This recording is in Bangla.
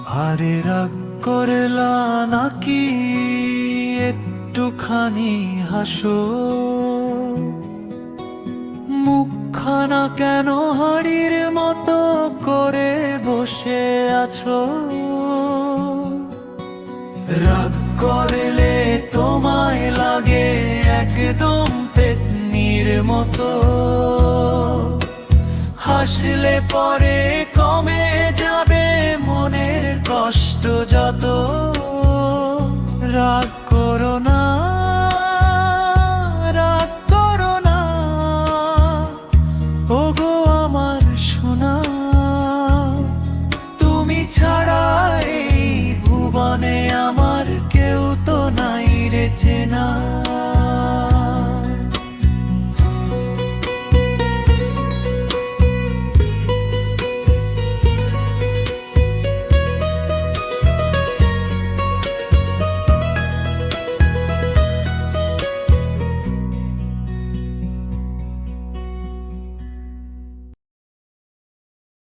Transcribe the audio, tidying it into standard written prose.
আরে রাগ করলা নাকি, একটুখানি হাসো। মুখখানা কেন হাড়ির মতো করে বসে আছো? রাগ করলে তোমায় লাগে একদম পেতনির মতো, হাসলে পরে কমে যাবে মনের কষ্ট যত। রাগ করো না, রাগ করো না, ওগো আমার সোনা। তুমি ছাড়া এই ভুবনে আমার কেউ তো নাই রে চেনা।